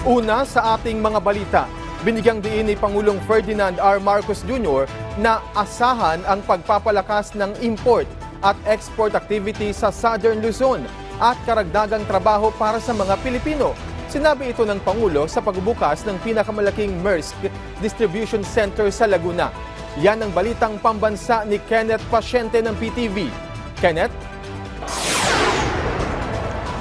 Una sa ating mga balita, binigyang diin ni Pangulong Ferdinand R. Marcos Jr. na asahan ang pagpapalakas ng import at export activity sa Southern Luzon at karagdagang trabaho para sa mga Pilipino. Sinabi ito ng Pangulo sa pagbubukas ng pinakamalaking Maersk Distribution Center sa Laguna. Yan ang balitang pambansa ni Kenneth Pasyente ng PTV. Kenneth?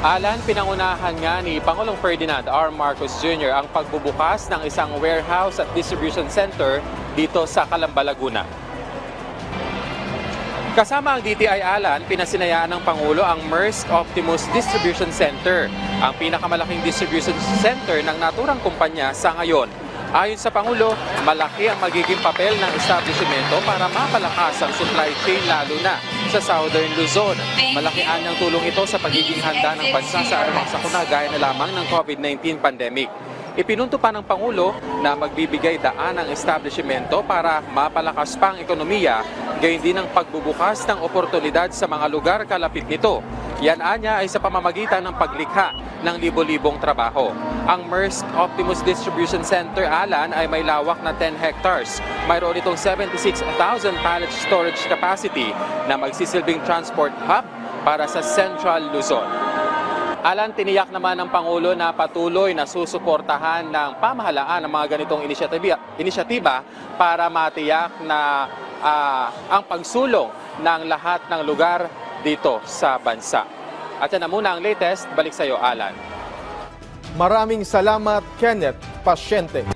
Alan, pinangunahan nga ni Pangulong Ferdinand R. Marcos Jr. ang pagbubukas ng isang warehouse at distribution center dito sa Calamba, Laguna. Kasama ang DTI Alan, pinasinayaan ng Pangulo ang Maersk Optimus Distribution Center, ang pinakamalaking distribution center ng naturang kumpanya sa ngayon. Ayon sa Pangulo, malaki ang magiging papel ng establishmento para mapalakas ang supply chain lalo na sa Southern Luzon. Malaki anyang tulong ito sa pagiging handa ng bansa sa anumang sakuna gaya na lamang ng COVID-19 pandemic. Ipinunto pa ng Pangulo na magbibigay daan ang establishmento para mapalakas pa ang ekonomiya, gayon din ang pagbubukas ng oportunidad sa mga lugar kalapit nito. Yan anya ay sa pamamagitan ng paglikha ng libo-libong trabaho. Ang Maersk Optimus Distribution Center, Alan, ay may lawak na 10 hectares. Mayroon itong 76,000 pallet storage capacity na magsisilbing transport hub para sa Central Luzon. Alan, tiniyak naman ng Pangulo na patuloy na susuportahan ng pamahalaan ng mga ganitong inisyatiba para matiyak na ang pagsulong ng lahat ng lugar dito sa bansa. At yan na muna ang latest. Balik sa iyo, Alan. Maraming salamat, Kenneth Pasyente.